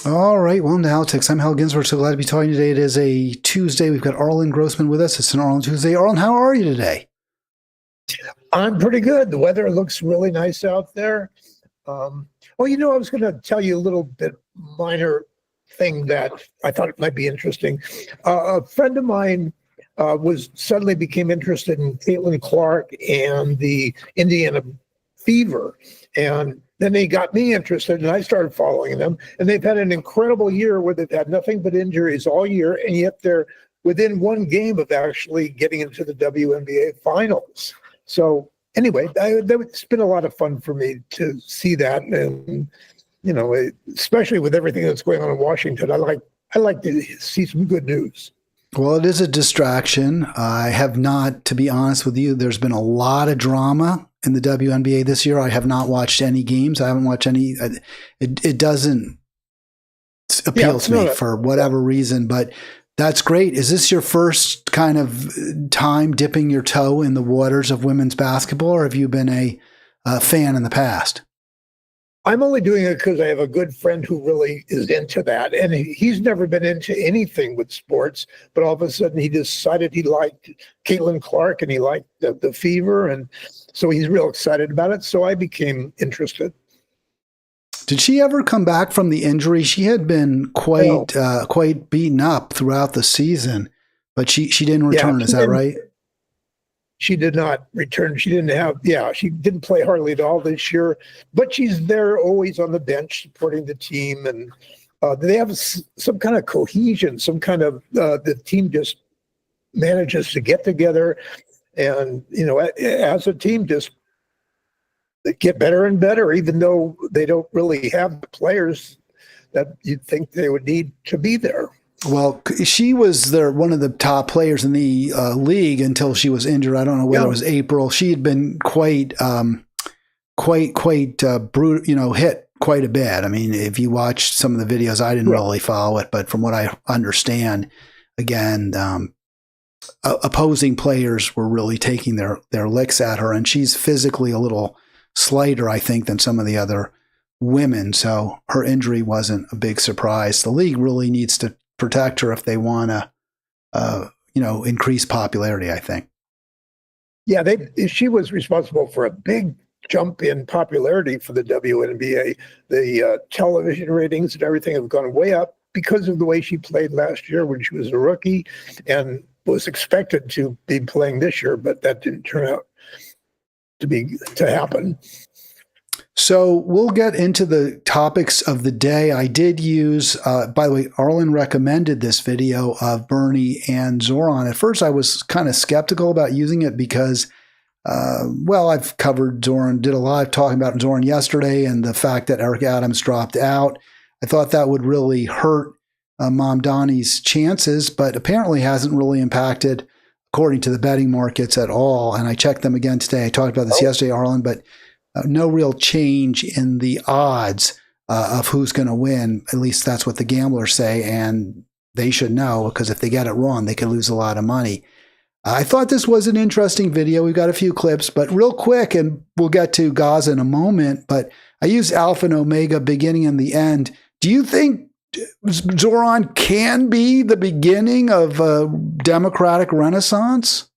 All right, welcome to Halitics. I'm Hal Ginsberg. So glad to be talking today. It is a Tuesday. We've got Arlen Grossman with us. It's an Arlen Tuesday. Arlen, how are you today? I'm pretty good. The weather looks really nice out there. I was going to tell you a little bit minor thing that I thought it might be interesting. A friend of mine suddenly became interested in Caitlin Clark and the Indiana Fever, and then they got me interested, and I started following them. And they've had an incredible year where they've had nothing but injuries all year, and yet they're within one game of actually getting into the WNBA finals. So anyway, it's been a lot of fun for me to see that, and especially with everything that's going on in Washington, I like to see some good news. Well, it is a distraction. I have not, to be honest with you, there's been a lot of drama in the WNBA this year. I have not watched any games. I haven't watched any. It doesn't appeal to me for whatever reason, but that's great. Is this your first kind of time dipping your toe in the waters of women's basketball, or have you been a fan in the past? I'm only doing it because I have a good friend who really is into that. And he's never been into anything with sports, but all of a sudden he decided he liked Caitlin Clark and he liked the Fever. And so he's real excited about it. So I became interested. Did she ever come back from the injury? She had been quite beaten up throughout the season, but she didn't return. Is that right? She did not return. She didn't play hardly at all this year, but she's there always on the bench supporting the team. And they have some kind of cohesion, some kind of, the team just manages to get together and, as a team, just get better and better, even though they don't really have the players that you'd think they would need to be there. Well, she was one of the top players in the league until she was injured. I don't know whether it was April. She had been quite brutal, hit quite a bit. I mean, if you watch some of the videos, I didn't really follow it, but from what I understand, again, opposing players were really taking their licks at her, and she's physically a little slighter, I think, than some of the other women. So her injury wasn't a big surprise. The league really needs to protect her if they want to, increase popularity, I think. Yeah, she was responsible for a big jump in popularity for the WNBA. The television ratings and everything have gone way up because of the way she played last year when she was a rookie and was expected to be playing this year, but that didn't turn out to happen. So we'll get into the topics of the day. I did use, by the way, Arlen recommended this video of Bernie and Zohran. At first, I was kind of skeptical about using it because, I've covered Zohran, did a live talking about Zohran yesterday and the fact that Eric Adams dropped out. I thought that would really hurt Mom Donnie's chances, but apparently hasn't really impacted, according to the betting markets, at all. And I checked them again today. I talked about this yesterday, Arlen, but no real change in the odds of who's going to win. At least that's what the gamblers say, and they should know, because if they get it wrong, they could lose a lot of money. I thought this was an interesting video. We've got a few clips, but real quick, and we'll get to Gaza in a moment, but I used Alpha and Omega, beginning and the end. Do you think Zohran can be the beginning of a democratic renaissance?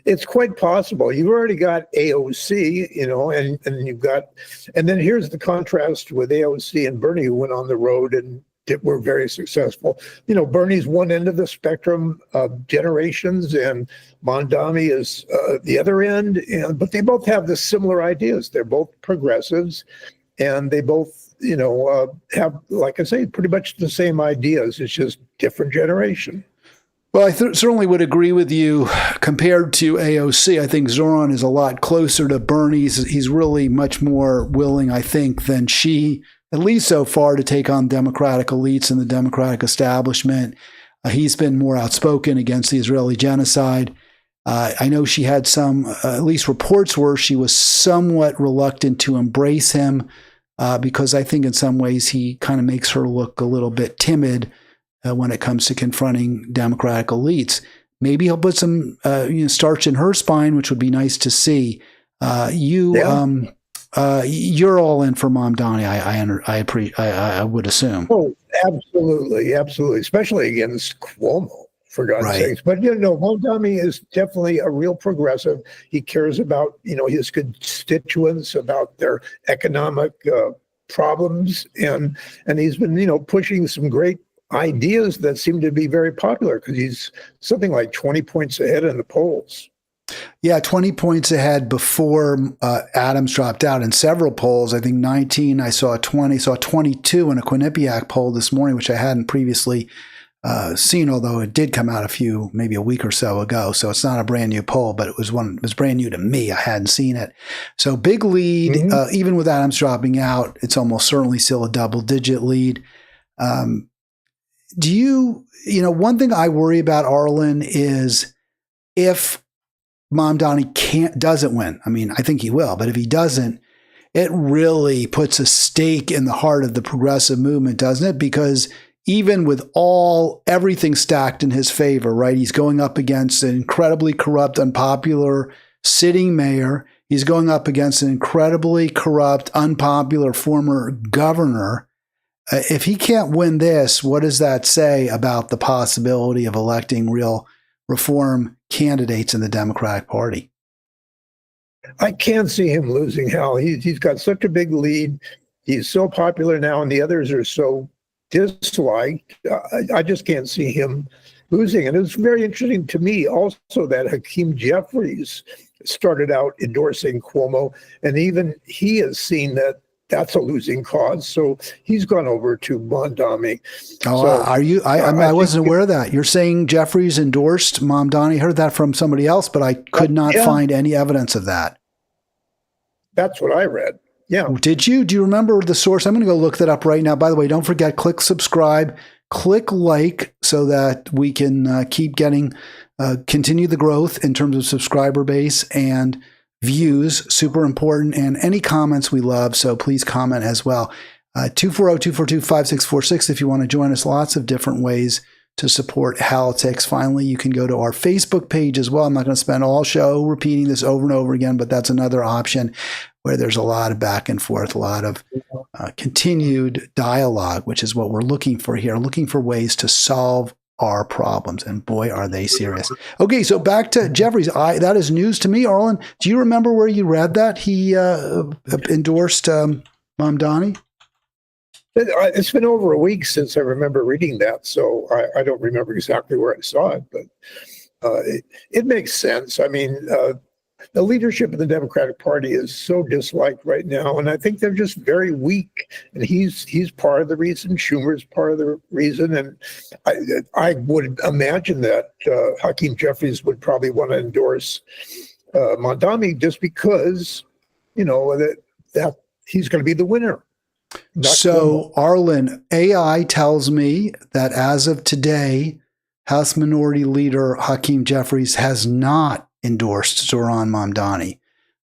It's quite possible. You've already got AOC, and then here's the contrast with AOC and Bernie, who went on the road and were very successful. Bernie's one end of the spectrum of generations, and Mondami is the other end. But they both have the similar ideas. They're both progressives, and they both, have, like I say, pretty much the same ideas. It's just different generation. Well, I certainly would agree with you. Compared to AOC, I think Zohran is a lot closer to Bernie. He's really much more willing, I think, than she, at least so far, to take on Democratic elites and the Democratic establishment. He's been more outspoken against the Israeli genocide. I know she had some, at least reports were, she was somewhat reluctant to embrace him because I think in some ways he kind of makes her look a little bit timid when it comes to confronting Democratic elites. Maybe he'll put some starch in her spine, which would be nice to see. you're all in for Mamdani. I would assume. Oh, absolutely, absolutely, especially against Cuomo, for God's sakes. But Mamdani is definitely a real progressive. He cares about his constituents, about their economic problems, and he's been pushing some great ideas that seem to be very popular because he's something like 20 points ahead in the polls. Yeah, 20 points ahead before Adams dropped out in several polls. I think 19, I saw 20, saw 22 in a Quinnipiac poll this morning, which I hadn't previously seen, although it did come out maybe a week or so ago. So it's not a brand new poll, but it was brand new to me. I hadn't seen it. So big lead, even with Adams dropping out, it's almost certainly still a double-digit lead. One thing I worry about, Arlen, is if Mamdani doesn't win. I mean, I think he will, but if he doesn't, it really puts a stake in the heart of the progressive movement, doesn't it? Because even with everything stacked in his favor, right? He's going up against an incredibly corrupt, unpopular sitting mayor. He's going up against an incredibly corrupt, unpopular former governor. If he can't win this, what does that say about the possibility of electing real reform candidates in the Democratic Party? I can't see him losing, Hal. He's got such a big lead. He's so popular now, and the others are so disliked. I just can't see him losing. And it's very interesting to me also that Hakeem Jeffries started out endorsing Cuomo, and even he has seen that that's a losing cause. So he's gone over to Mamdani. Oh, are you? I wasn't aware of that. You're saying Jeffries endorsed Mamdani. Heard that from somebody else, but I could not find any evidence of that. That's what I read. Yeah. Did you? Do you remember the source? I'm going to go look that up right now. By the way, don't forget, click subscribe, click like so that we can keep getting, continue the growth in terms of subscriber base and views, super important, and any comments we love, so please comment as well. 240-242-5646 if you want to join us. Lots of different ways to support Halitics. Finally, you can go to our Facebook page as well. I'm not going to spend all show repeating this over and over again, but that's another option where there's a lot of back and forth, a lot of continued dialogue, which is what we're looking for here, looking for ways to solve our problems. And boy, are they serious. Okay, so back to Jeffries. That is news to me, Arlen. Do you remember where you read that he endorsed Mamdani? It's been over a week since I remember reading that, so I don't remember exactly where I saw it, but it makes sense. I mean, the leadership of the Democratic Party is so disliked right now, and I think they're just very weak. And he's part of the reason. Schumer's part of the reason, and I would imagine that Hakeem Jeffries would probably want to endorse Mamdani just because that he's going to be the winner. So, Arlen, AI tells me that as of today, House Minority Leader Hakeem Jeffries has not endorsed Zohran Mamdani.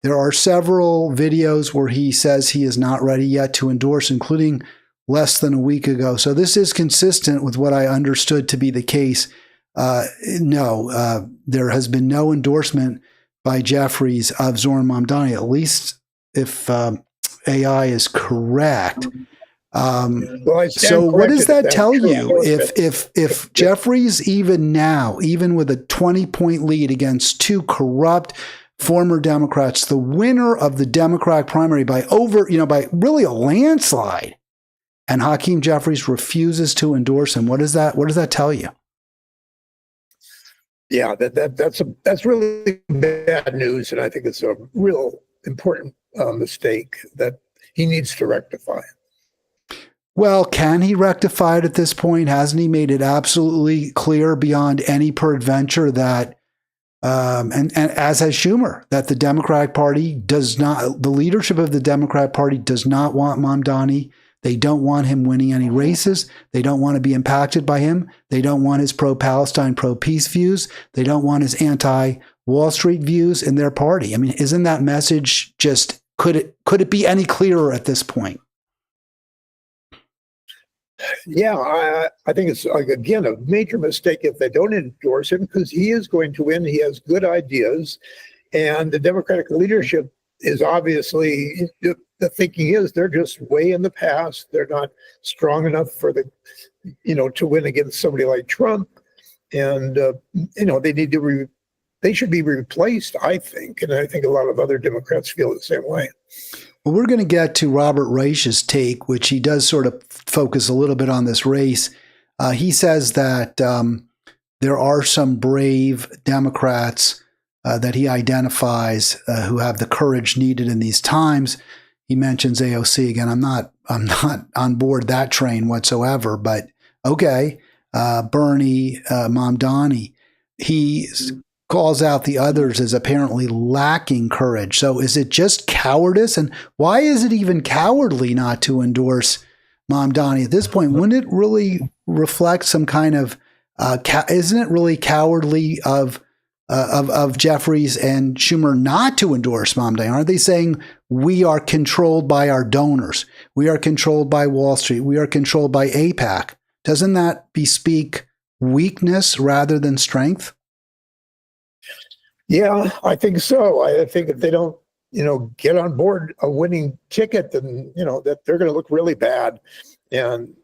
There are several videos where he says he is not ready yet to endorse, including less than a week ago. So this is consistent with what I understood to be the case. No, there has been no endorsement by Jeffries of Zohran Mamdani, at least if AI is correct. So what does that tell you? If Jeffries, even now, even with a 20-point lead against two corrupt former Democrats, the winner of the Democratic primary by really a landslide, and Hakeem Jeffries refuses to endorse him, what does that tell you? Yeah, that's really bad news, and I think it's a real important mistake that he needs to rectify. Well, can he rectify it at this point? Hasn't he made it absolutely clear beyond any peradventure that, and as has Schumer, that the Democratic Party the leadership of the Democratic Party does not want Mamdani. They don't want him winning any races. They don't want to be impacted by him. They don't want his pro-Palestine, pro-peace views. They don't want his anti-Wall Street views in their party. I mean, isn't that message just, could it be any clearer at this point? Yeah, I think it's, again, a major mistake if they don't endorse him, because he is going to win. He has good ideas, and the Democratic leadership is obviously, the thinking is they're just way in the past. They're not strong enough for to win against somebody like Trump. And, they should be replaced, I think. And I think a lot of other Democrats feel the same way. Well, we're going to get to Robert Reich's take, which he does sort of focus a little bit on this race. He says that there are some brave Democrats that he identifies who have the courage needed in these times. He mentions AOC again. I'm not on board that train whatsoever. But okay, Bernie, Mamdani. He calls out the others as apparently lacking courage. So is it just cowardice? And why is it even cowardly not to endorse Mamdani at this point? Wouldn't it really reflect some kind of isn't it really cowardly of Jeffries and Schumer not to endorse Mamdani? Aren't they saying we are controlled by our donors? We are controlled by Wall Street. We are controlled by AIPAC. Doesn't that bespeak weakness rather than strength? Yeah, I think so. I think if they don't, get on board a winning ticket, then, that they're going to look really bad. And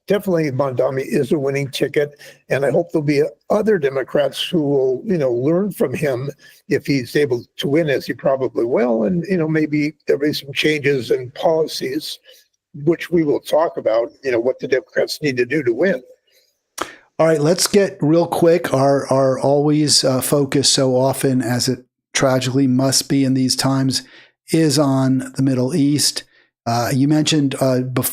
definitely Mamdani is a winning ticket. And I hope there'll be other Democrats who will, learn from him if he's able to win, as he probably will. And, maybe there'll be some changes in policies, which we will talk about, what the Democrats need to do to win. All right, let's get real quick. Our always focus so often, as it tragically must be in these times, is on the Middle East. You mentioned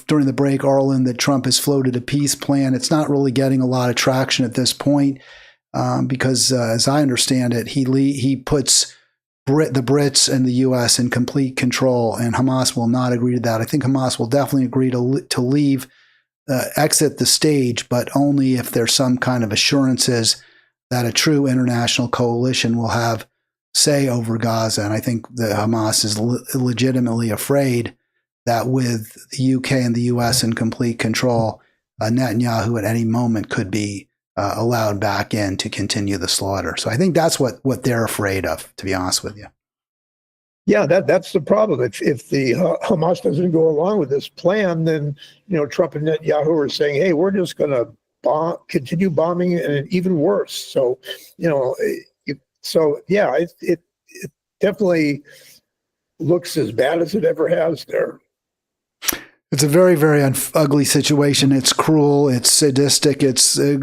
during the break, Arlen, that Trump has floated a peace plan. It's not really getting a lot of traction at this point because, as I understand it, he puts the Brits and the U.S. in complete control, and Hamas will not agree to that. I think Hamas will definitely agree to leave. Exit the stage, but only if there's some kind of assurances that a true international coalition will have say over Gaza. And I think the Hamas is legitimately afraid that with the UK and the US in complete control, Netanyahu at any moment could be allowed back in to continue the slaughter. So I think that's what they're afraid of, to be honest with you. Yeah, that's the problem. If the Hamas doesn't go along with this plan, then Trump and Netanyahu are saying, "Hey, we're just going to continue bombing, and even worse." So, it definitely looks as bad as it ever has there. It's a very, very ugly situation. It's cruel. It's sadistic. It's a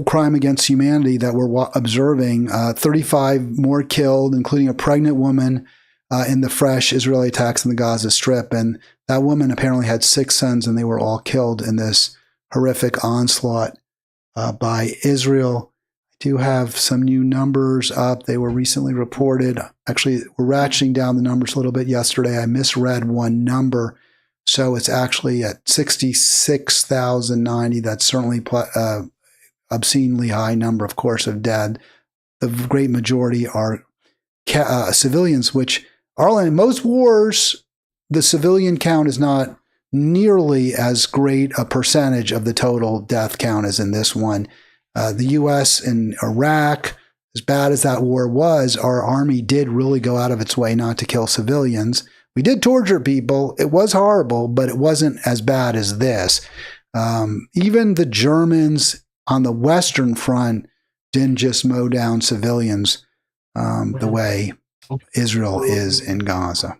crime against humanity that we're observing. 35 more killed, including a pregnant woman. In the fresh Israeli attacks in the Gaza Strip. And that woman apparently had 6 sons, and they were all killed in this horrific onslaught by Israel. I do have some new numbers up. They were recently reported. Actually, we're ratcheting down the numbers a little bit yesterday. I misread one number. So it's actually at 66,090. That's certainly obscenely high number, of course, of dead. The great majority are civilians, which Arlen, in most wars, the civilian count is not nearly as great a percentage of the total death count as in this one. The U.S. and Iraq, as bad as that war was, our army did really go out of its way not to kill civilians. We did torture people. It was horrible, but it wasn't as bad as this. Even the Germans on the Western Front didn't just mow down civilians the way Israel is in Gaza.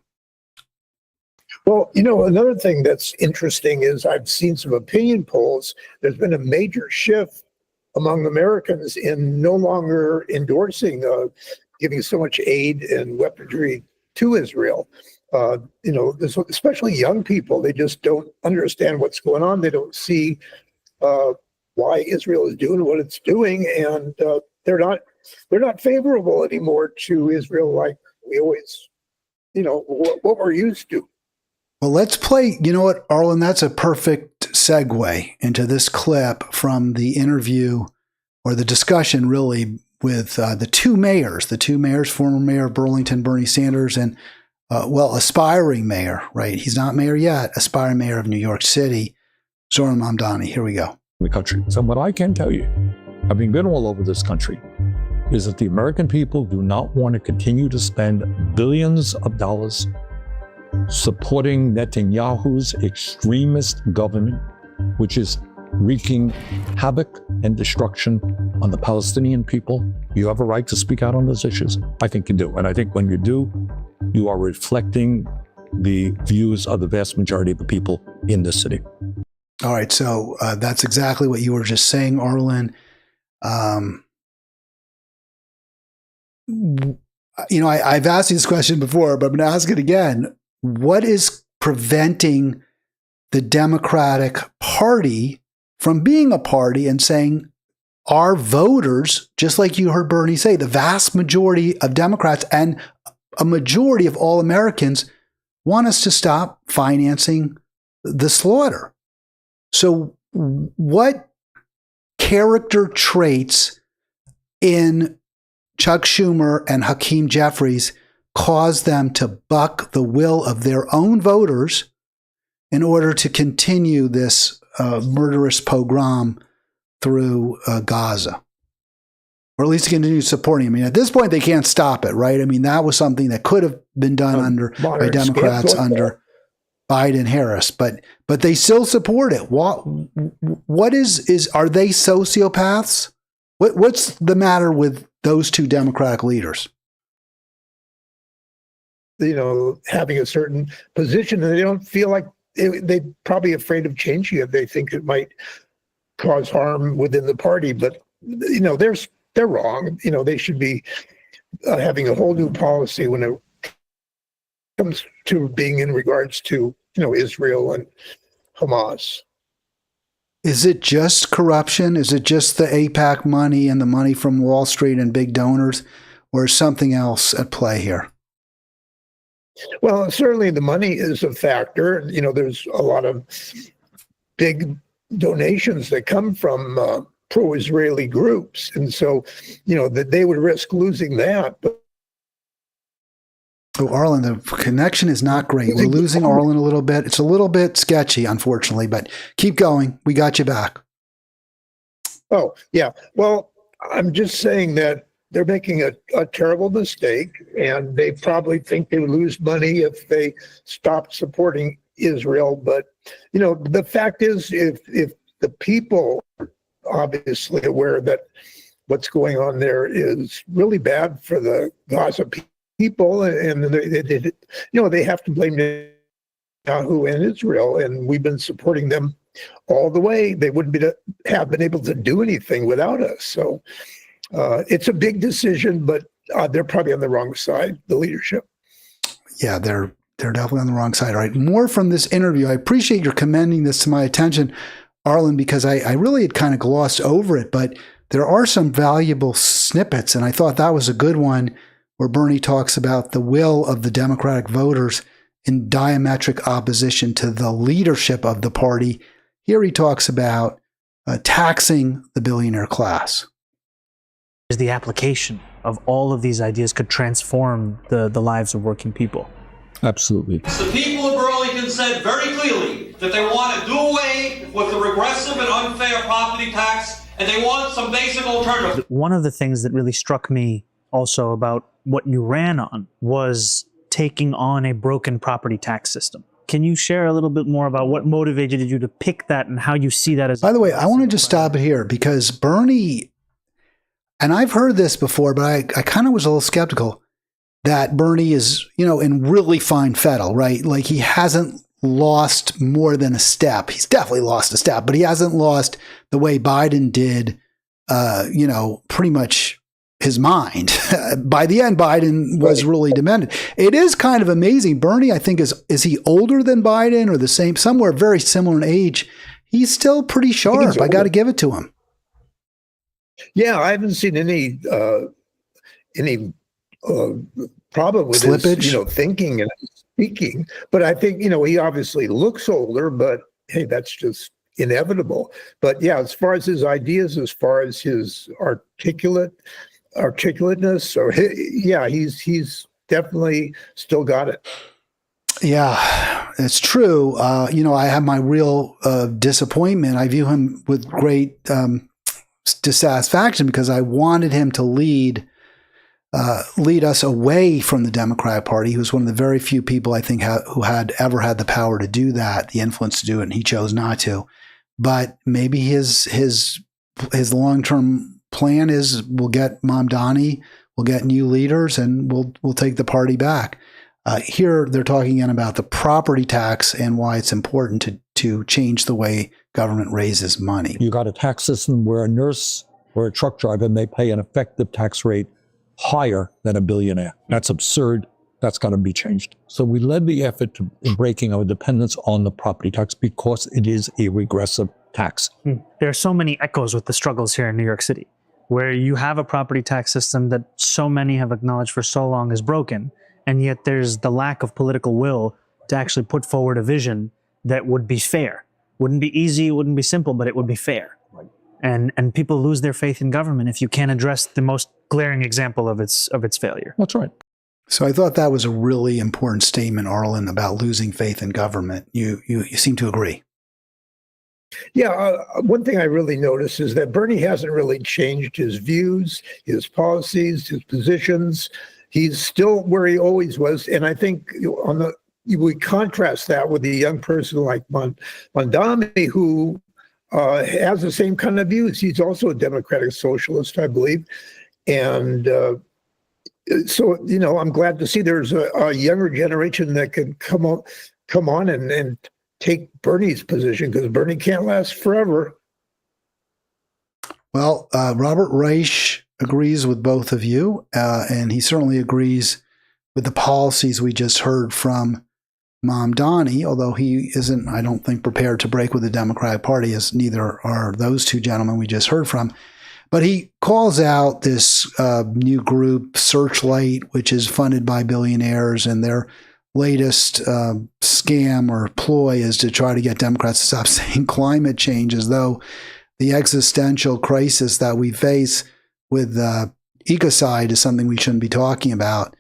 Well, another thing that's interesting is I've seen some opinion polls. There's been a major shift among Americans in no longer endorsing giving so much aid and weaponry to Israel. Especially young people, they just don't understand what's going on. They don't see why Israel is doing what it's doing, and they're not favorable anymore to Israel like we always, what we're used to. Well, let's play, you know what, Arlen, that's a perfect segue into this clip from the interview or the discussion really with the two mayors, former mayor of Burlington, Bernie Sanders, and aspiring mayor, right? He's not mayor yet, aspiring mayor of New York City, Zohran Mamdani. Here we go. The country. So what I can tell you, having been all over this country, is that the American people do not want to continue to spend billions of dollars supporting Netanyahu's extremist government, which is wreaking havoc and destruction on the Palestinian people. You have a right to speak out on those issues. I think you do. And I think when you do, you are reflecting the views of the vast majority of the people in this city. All right. So that's exactly what you were just saying, Arlen. I've asked you this question before, but I'm going to ask it again. What is preventing the Democratic Party from being a party and saying our voters, just like you heard Bernie say, the vast majority of Democrats and a majority of all Americans want us to stop financing the slaughter? So what character traits in Chuck Schumer and Hakeem Jeffries cause them to buck the will of their own voters in order to continue this murderous pogrom through Gaza? Or at least to continue supporting. I mean, at this point, they can't stop it, right? I mean, that was something that could have been done by Democrats under Biden, Harris, but they still support it. What is are they sociopaths? What's the matter with those two Democratic leaders? Having a certain position, and they don't feel like they're probably afraid of changing it. They think it might cause harm within the party, but they're wrong. They should be having a whole new policy when it comes to being in regards to Israel and Hamas. Is it just corruption? Is it just the AIPAC money and the money from Wall Street and big donors, or is something else at play here? Well, certainly the money is a factor. There's a lot of big donations that come from pro-Israeli groups, and so that they would risk losing that. But oh, Arlen, the connection is not great. We're losing Arlen a little bit. It's a little bit sketchy, unfortunately, but keep going. We got you back. Oh, yeah. Well, I'm just saying that they're making a terrible mistake, and they probably think they would lose money if they stopped supporting Israel. But, the fact is, if the people are obviously aware that what's going on there is really bad for the Gaza people, and they have to blame Netanyahu and Israel, and we've been supporting them all the way. They wouldn't have been able to do anything without us. So it's a big decision, but they're probably on the wrong side, the leadership. Yeah, they're definitely on the wrong side. All right, more from this interview. I appreciate your commending this to my attention, Arlen, because I really had kind of glossed over it, but there are some valuable snippets, and I thought that was a good one where Bernie talks about the will of the Democratic voters in diametric opposition to the leadership of the party. Here he talks about taxing the billionaire class. The application of all of these ideas could transform the lives of working people. Absolutely. The people of Burlington said very clearly that they want to do away with the regressive and unfair property tax, and they want some basic alternatives. One of the things that really struck me also about what you ran on was taking on a broken property tax system. Can you share a little bit more about what motivated you to pick that and how you see that as... By the way, I want to just stop it here because Bernie, and I've heard this before, but I kind of was a little skeptical that Bernie is, in really fine fettle, right? Like he hasn't lost more than a step. He's definitely lost a step, but he hasn't lost the way Biden did, pretty much his mind. By the end, Biden was really demented. It is kind of amazing. Bernie, I think, is he older than Biden or the same, somewhere very similar in age? He's still pretty sharp. I got to give it to him. Yeah, I haven't seen any problem with slippage, his, thinking and speaking. But I think, he obviously looks older, but hey, that's just inevitable. But yeah, as far as his ideas, as far as his articulateness, or he's definitely still got it. Yeah, it's true. I have my real disappointment. I view him with great dissatisfaction because I wanted him to lead lead us away from the Democratic Party. He was one of the very few people, I think, who had ever had the power to do that, the influence to do it, and he chose not to. But maybe his long-term plan is we'll get Mamdani, we'll get new leaders, and we'll take the party back. Here they're talking again about the property tax and why it's important to change the way government raises money. You got a tax system where a nurse or a truck driver may pay an effective tax rate higher than a billionaire. That's absurd. That's got to be changed. So we led the effort to breaking our dependence on the property tax because it is a regressive tax. There are so many echoes with the struggles here in New York City, where you have a property tax system that so many have acknowledged for so long is broken, and yet there's the lack of political will to actually put forward a vision that would be fair. Wouldn't be easy, wouldn't be simple, but it would be fair. Right. And people lose their faith in government if you can't address the most glaring example of its failure. That's right. So I thought that was a really important statement, Arlen, about losing faith in government. You seem to agree. Yeah, one thing I really noticed is that Bernie hasn't really changed his views, his policies, his positions. He's still where he always was. And I think we contrast that with a young person like Mamdani, who has the same kind of views. He's also a democratic socialist, I believe. And so, I'm glad to see there's a younger generation that can come on and take Bernie's position, because Bernie can't last forever. Well, Robert Reich agrees with both of you, and he certainly agrees with the policies we just heard from Mamdani, although he isn't, I don't think, prepared to break with the Democratic Party, as neither are those two gentlemen we just heard from. But he calls out this new group, Searchlight, which is funded by billionaires, and their latest scam or ploy is to try to get Democrats to stop saying climate change, as though the existential crisis that we face with ecocide is something we shouldn't be talking about.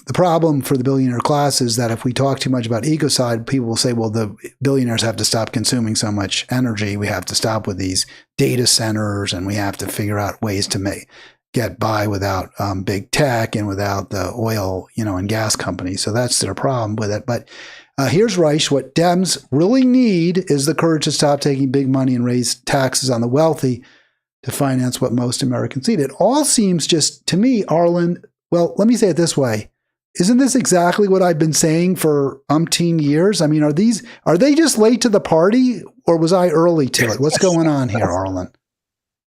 The problem for the billionaire class is that if we talk too much about ecocide, people will say, well, the billionaires have to stop consuming so much energy. We have to stop with these data centers, and we have to figure out ways to get by without big tech and without the oil, and gas companies. So that's their problem with it. But here's Reich. What Dems really need is the courage to stop taking big money and raise taxes on the wealthy to finance what most Americans need. It all seems just, to me, Arlen, well, let me say it this way. Isn't this exactly what I've been saying for umpteen years? I mean, are they just late to the party, or was I early to it? What's going on here, Arlen?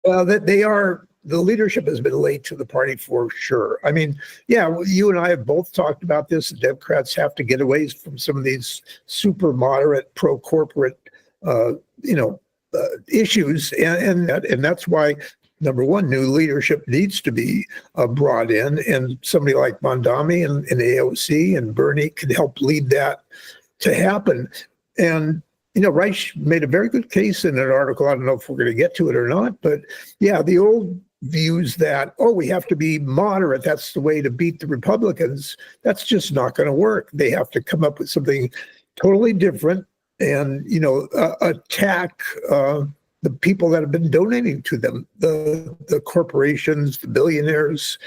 Well, they are. The leadership has been late to the party for sure. I mean, yeah, you and I have both talked about this. The Democrats have to get away from some of these super moderate, pro-corporate, issues, and that's why, number one, new leadership needs to be brought in, and somebody like Mamdani and AOC and Bernie could help lead that to happen. And Reich made a very good case in an article. I don't know if we're going to get to it or not, but yeah, the old views that, we have to be moderate, that's the way to beat the Republicans, that's just not going to work. They have to come up with something totally different and, attack the people that have been donating to them, the corporations, the billionaires.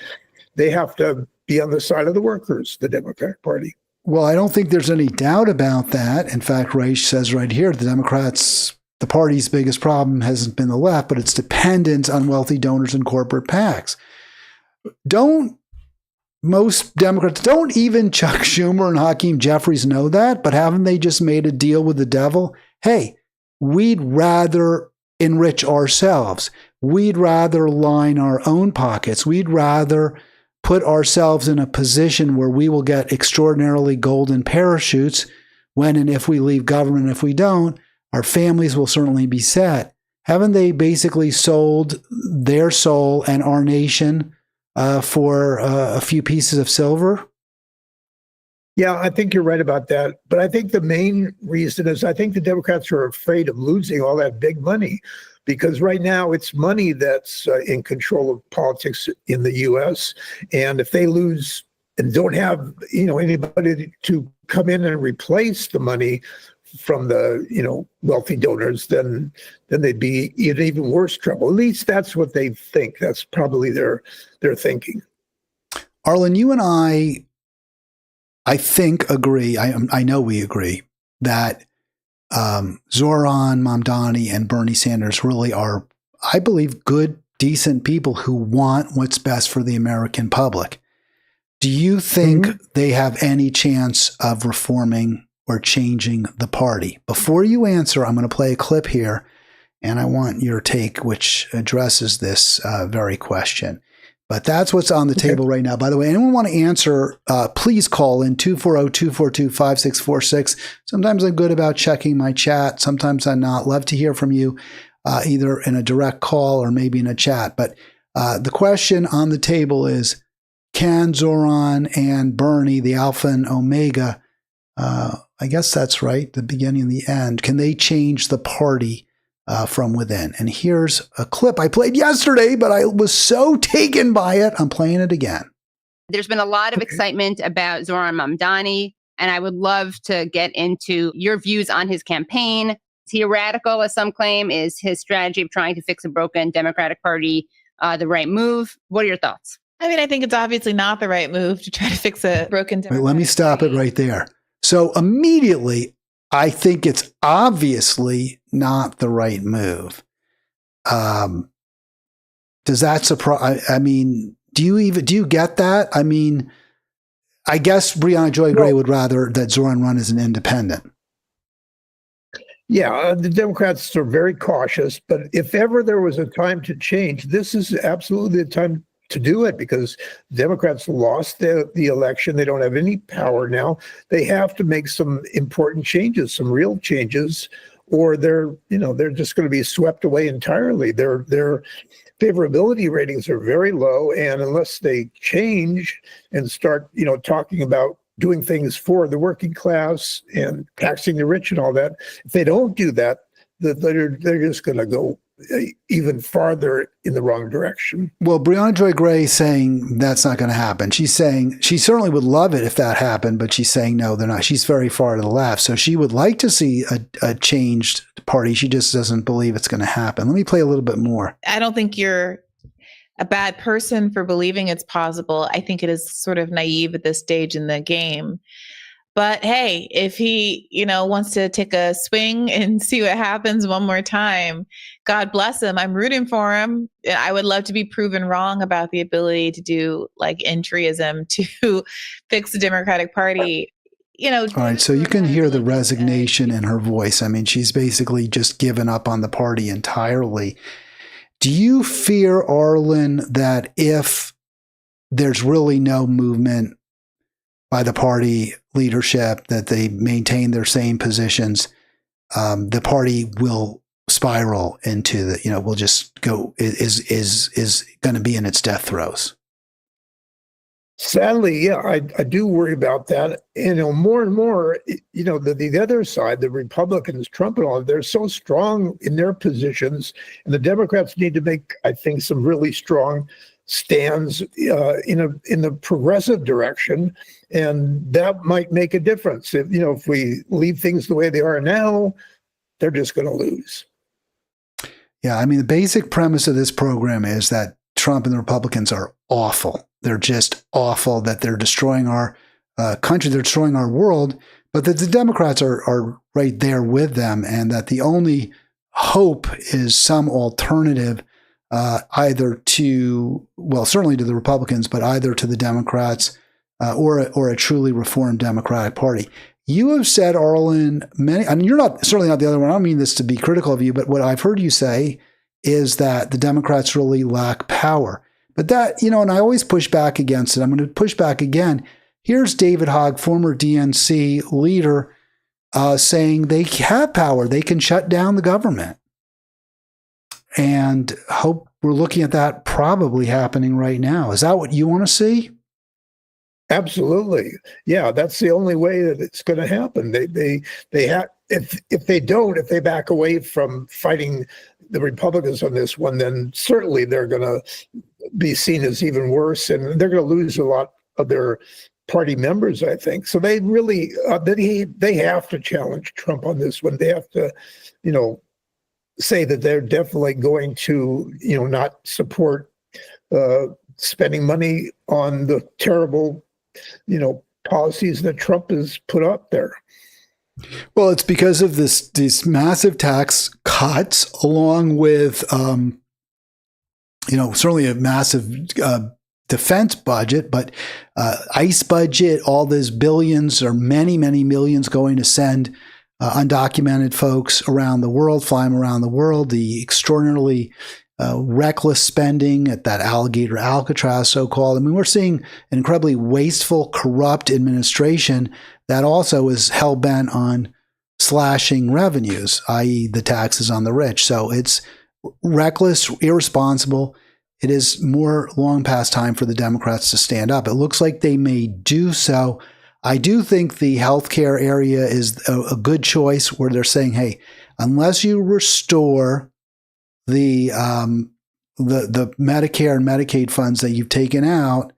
They have to be on the side of the workers, the Democratic Party. Well, I don't think there's any doubt about that. In fact, Reich says right here, the Democrats, the party's biggest problem hasn't been the left, but its dependence on wealthy donors and corporate PACs. Most Democrats, don't even Chuck Schumer and Hakeem Jeffries know that, but haven't they just made a deal with the devil? Hey, we'd rather enrich ourselves. We'd rather line our own pockets. We'd rather put ourselves in a position where we will get extraordinarily golden parachutes when and if we leave government. If we don't, our families will certainly be set. Haven't they basically sold their soul and our nation for a few pieces of silver? Yeah, I think you're right about that. But I think the main reason is I think the Democrats are afraid of losing all that big money, because right now it's money that's in control of politics in the U.S. And if they lose and don't have, anybody to come in and replace the money from the, wealthy donors, then they'd be in even worse trouble. At least that's what they think. That's probably their thinking. Arlen, you and I think agree. I know we agree that Zohran Mamdani and Bernie Sanders really are, I believe, good, decent people who want what's best for the American public. Do you think they have any chance of reforming or changing the party? Before you answer, I'm going to play a clip here, and I want your take, which addresses this very question. But that's what's on the table right now. By the way, anyone want to answer, please call in 240-242-5646. Sometimes I'm good about checking my chat. Sometimes I'm not. Love to hear from you, either in a direct call or maybe in a chat. But the question on the table is, can Zohran and Bernie, the alpha and omega, I guess that's right, the beginning and the end, can they change the party from within? And here's a clip I played yesterday, but I was so taken by it, I'm playing it again. There's been a lot of excitement about Zohran Mamdani, and I would love to get into your views on his campaign. Is he a radical, as some claim? Is his strategy of trying to fix a broken Democratic Party the right move? What are your thoughts? I mean, I think it's obviously not the right move to try to fix a broken Democratic Let me stop it right there. So immediately, I think it's obviously not the right move. Does that surprise? I mean, do you get that? I mean, I guess Brianna Joy Gray would rather that Zohran run as an independent. Yeah, the Democrats are very cautious, but if ever there was a time to change, this is absolutely the time to do it, because Democrats lost the election. They don't have any power now. They have to make some important changes, some real changes, or they're just going to be swept away entirely. Their favorability ratings are very low, and unless they change and start, talking about doing things for the working class and taxing the rich and all that, if they don't do that, they're just going to go even farther in the wrong direction. Well, Brianna Joy Gray is saying that's not going to happen. She's saying she certainly would love it if that happened, but she's saying no, they're not. She's very far to the left. So she would like to see a changed party. She just doesn't believe it's going to happen. Let me play a little bit more. I don't think you're a bad person for believing it's possible. I think it is sort of naive at this stage in the game. But hey, if he, wants to take a swing and see what happens one more time, God bless him. I'm rooting for him. I would love to be proven wrong about the ability to do like entryism to fix the Democratic Party. All right, so you can hear the resignation in her voice. I mean, she's basically just given up on the party entirely. Do you fear, Arlen, that if there's really no movement by the party leadership, that they maintain their same positions, the party will spiral into will just go, is going to be in its death throes? Sadly, yeah, I do worry about that. More and more, the other side, the Republicans, Trump and all, they're so strong in their positions, and the Democrats need to make, I think, some really strong stands in the progressive direction, and that might make a difference. If we leave things the way they are now, they're just going to lose. Yeah, I mean, the basic premise of this program is that Trump and the Republicans are awful. They're just awful, that they're destroying our country, they're destroying our world, but that the Democrats are right there with them, and that the only hope is some alternative, either to, well, certainly to the Republicans, but either to the Democrats or a truly reformed Democratic Party. You have said, Arlen, you're certainly not the other one. I don't mean this to be critical of you, but what I've heard you say is that the Democrats really lack power. But that, and I always push back against it. I'm going to push back again. Here's David Hogg, former DNC leader, saying they have power. They can shut down the government. And hope we're looking at that probably happening right now. Is that what you want to see? Absolutely. Yeah, that's the only way that it's going to happen. They have, if they back away from fighting the Republicans on this one, then certainly they're going to be seen as even worse, and they're going to lose a lot of their party members, I think. So they really they have to challenge Trump on this one. They have to, say that they're definitely going to, not support spending money on the terrible, policies that Trump has put up there. Well, it's because of these massive tax cuts, along with, certainly a massive defense budget, but ICE budget, all those billions or many, many millions going to send undocumented folks around the world, fly them around the world, the extraordinarily reckless spending at that alligator Alcatraz, so-called. I mean, we're seeing an incredibly wasteful, corrupt administration that also is hell-bent on slashing revenues, i.e. the taxes on the rich. So it's reckless, irresponsible. It is more long past time for the Democrats to stand up. It looks like they may do so. I do think the healthcare area is a good choice, where they're saying, hey, unless you restore the Medicare and Medicaid funds that you've taken out,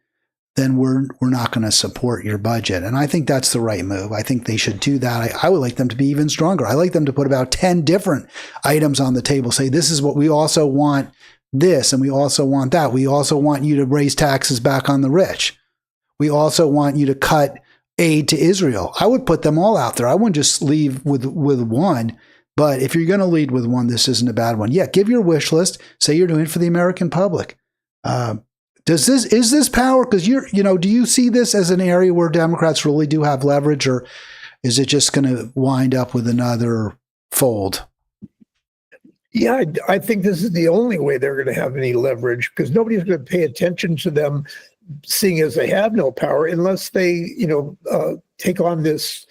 then we're not going to support your budget. And I think that's the right move. I think they should do that. I would like them to be even stronger. I like them to put about 10 different items on the table, say, this is what we also want, this, and we also want that. We also want you to raise taxes back on the rich. We also want you to cut aid to Israel. I would put them all out there. I wouldn't just leave with one. But if you're going to lead with one, this isn't a bad one. Yeah, give your wish list. Say you're doing it for the American public. Is this power? Because do you see this as an area where Democrats really do have leverage, or is it just going to wind up with another fold? Yeah, I think this is the only way they're going to have any leverage, because nobody's going to pay attention to them, seeing as they have no power, unless they, take on this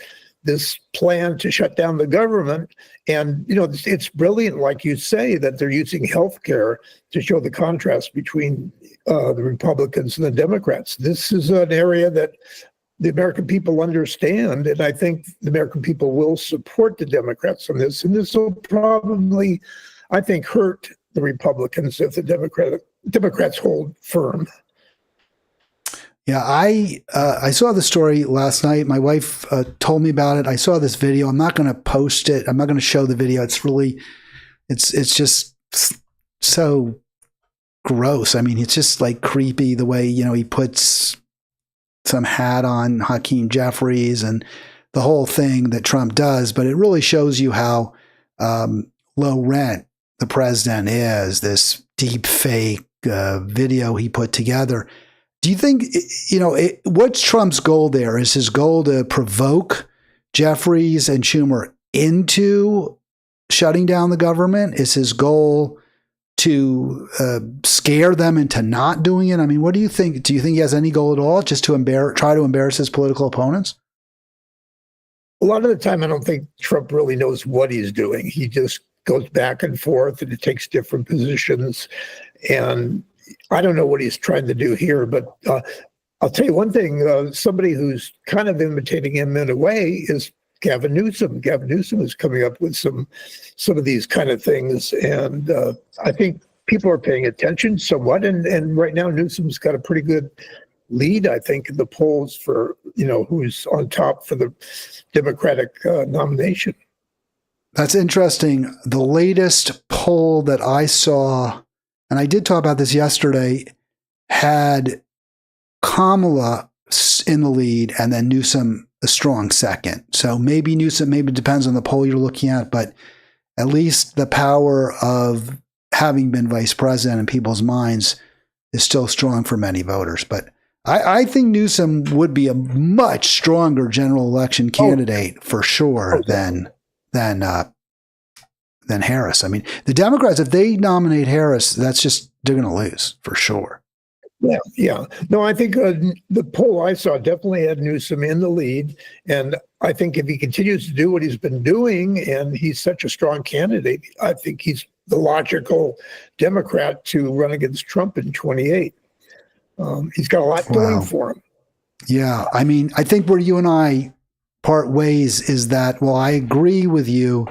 plan to shut down the government. And, it's brilliant, like you say, that they're using healthcare to show the contrast between the Republicans and the Democrats. This is an area that the American people understand, and I think the American people will support the Democrats on this. And this will probably, I think, hurt the Republicans if the Democrats hold firm. Yeah, I saw the story last night. My wife told me about it. I saw this video. I'm not going to post it. I'm not going to show the video. It's just so gross. I mean, it's just like creepy the way, he puts some hat on Hakeem Jeffries and the whole thing that Trump does. But it really shows you how low rent the president is, this deep fake video he put together. Do you think, what's Trump's goal there? Is his goal to provoke Jeffries and Schumer into shutting down the government? Is his goal to scare them into not doing it? I mean, what do you think? Do you think he has any goal at all, just to try to embarrass his political opponents? A lot of the time, I don't think Trump really knows what he's doing. He just goes back and forth, and it takes different positions. And I don't know what he's trying to do here, but I'll tell you one thing. Somebody who's kind of imitating him in a way is Gavin Newsom. Gavin Newsom is coming up with some of these kind of things, and I think people are paying attention somewhat. And right now, Newsom's got a pretty good lead, I think, in the polls for who's on top for the Democratic nomination. That's interesting. The latest poll that I saw, and I did talk about this yesterday, had Kamala in the lead and then Newsom a strong second. So maybe Newsom, maybe it depends on the poll you're looking at, but at least the power of having been vice president in people's minds is still strong for many voters. But I think Newsom would be a much stronger general election candidate for sure than Harris. I mean, the Democrats, if they nominate Harris, they're going to lose for sure. Yeah. No, I think the poll I saw definitely had Newsom in the lead. And I think if he continues to do what he's been doing, and he's such a strong candidate, I think he's the logical Democrat to run against Trump in 2028. He's got a lot going for him. Yeah. I mean, I think where you and I part ways is that, well, I agree with you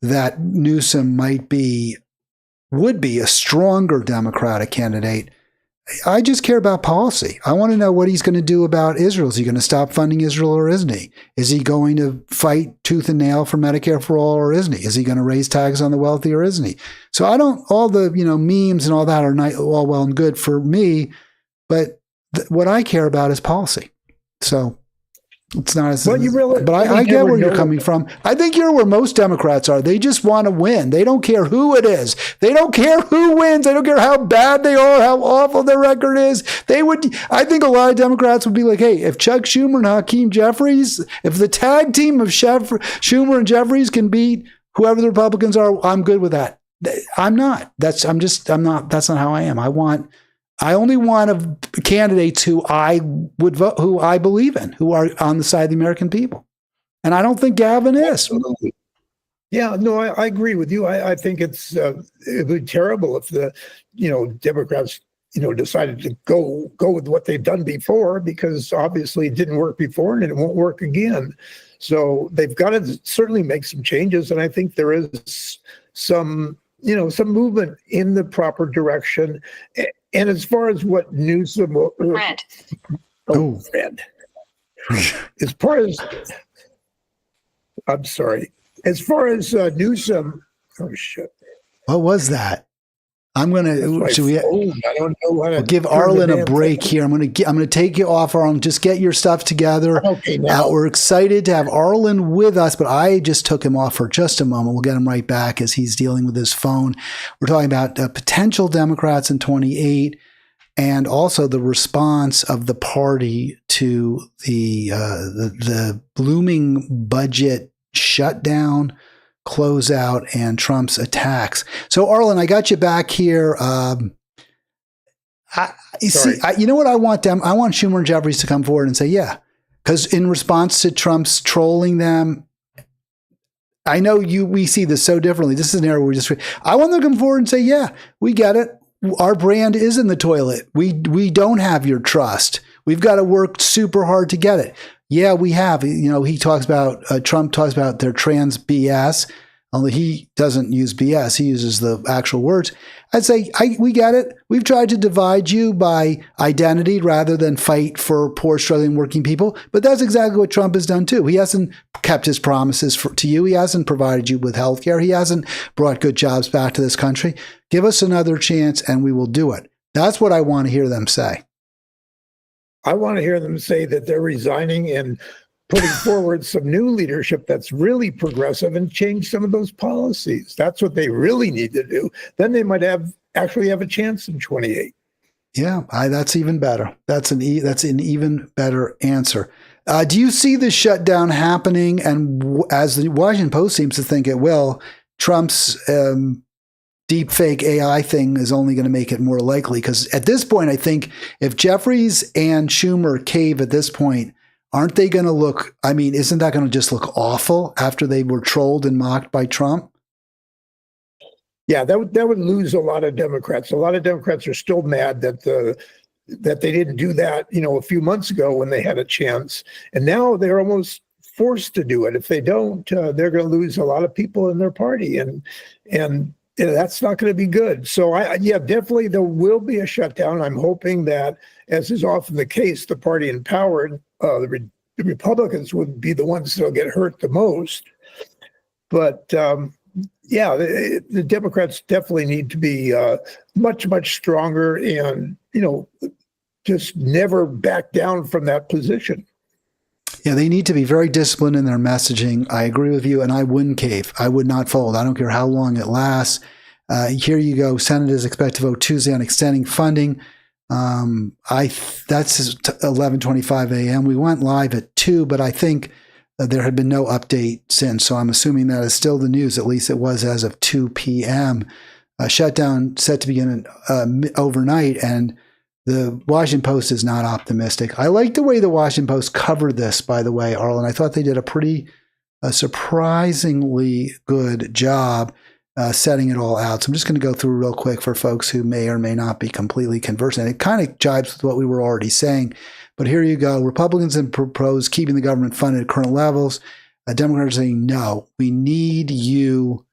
that Newsom would be a stronger Democratic candidate. I just care about policy. I want to know what he's going to do about Israel. Is he going to stop funding Israel, or isn't he? Is he going to fight tooth and nail for Medicare for all, or isn't he? Is he going to raise taxes on the wealthy, or isn't he? So all the memes and all that are all well and good. For me, But what I care about is policy. So it's not as, Well, you really, but I get where you're coming from. I think you're where most Democrats are. They just want to win. They don't care who it is. They don't care who wins. They don't care how bad they are, how awful their record is. I think a lot of Democrats would be like, hey, if Chuck Schumer and Hakeem Jeffries, if the tag team of Schumer and Jeffries can beat whoever the Republicans are, I'm good with that. I'm not. That's not how I am. I only want candidates who I would vote, who I believe in, who are on the side of the American people. And I don't think Gavin is. Absolutely. Yeah, no, I agree with you. I think it'd be terrible if the, Democrats, decided to go with what they've done before, because obviously it didn't work before and it won't work again. So they've got to certainly make some changes. And I think there is some movement in the proper direction. And as far as what Newsom, Fred. Fred. As far as, I'm sorry. As far as Newsom, oh shit. What was that? I'm gonna. Should we? I don't know how to. We'll give Arlen a break here. I'm gonna take you off, Arlen. Just get your stuff together. Okay, now. We're excited to have Arlen with us, but I just took him off for just a moment. We'll get him right back as he's dealing with his phone. We're talking about potential Democrats in 28, and also the response of the party to the blooming budget shutdown, closeout, and Trump's attacks. So, Arlen, I got you back here. You know what I want them? I want Schumer and Jeffries to come forward and say, yeah, because in response to Trump's trolling them, I know we see this so differently. This is an area where I want them to come forward and say, yeah, we get it. Our brand is in the toilet. We don't have your trust. We've got to work super hard to get it. Yeah, we have. Trump talks about their trans BS, only he doesn't use BS. He uses the actual words. I'd say, we get it. We've tried to divide you by identity rather than fight for poor, struggling, working people. But that's exactly what Trump has done too. He hasn't kept his promises to you. He hasn't provided you with health care. He hasn't brought good jobs back to this country. Give us another chance and we will do it. That's what I want to hear them say. I want to hear them say that they're resigning and putting forward some new leadership that's really progressive and change some of those policies. That's what they really need to do. Then they might actually have a chance in 28. Yeah, that's even better. That's an even better answer. Do you see the shutdown happening? And as the Washington Post seems to think it will, Trump's deep fake AI thing is only going to make it more likely. Because at this point, I think if Jeffries and Schumer cave at this point, aren't they going to look, isn't that going to just look awful after they were trolled and mocked by Trump? Yeah, that would lose a lot of Democrats. A lot of Democrats are still mad that they didn't do that, a few months ago when they had a chance. And now they're almost forced to do it. If they don't, they're going to lose a lot of people in their party. And that's not going to be good. So definitely there will be a shutdown. I'm hoping that, as is often the case, the party in power, the Republicans would be the ones that'll get hurt the most. But the Democrats definitely need to be much, much stronger and, just never back down from that position. Yeah, they need to be very disciplined in their messaging. I agree with you, and I wouldn't cave. I would not fold. I don't care how long it lasts. Here you go. Senate is expected to vote Tuesday on extending funding. That's 11:25 a.m. We went live at 2, but I think there had been no update since. So I'm assuming that is still the news. At least it was as of 2 p.m. Shutdown set to begin overnight, and the Washington Post is not optimistic. I like the way the Washington Post covered this, by the way, Arlen. I thought they did a surprisingly good job setting it all out. So I'm just going to go through real quick for folks who may or may not be completely conversant. It kind of jibes with what we were already saying. But here you go. Republicans have proposed keeping the government funded at current levels. Democrats are saying, no, we need you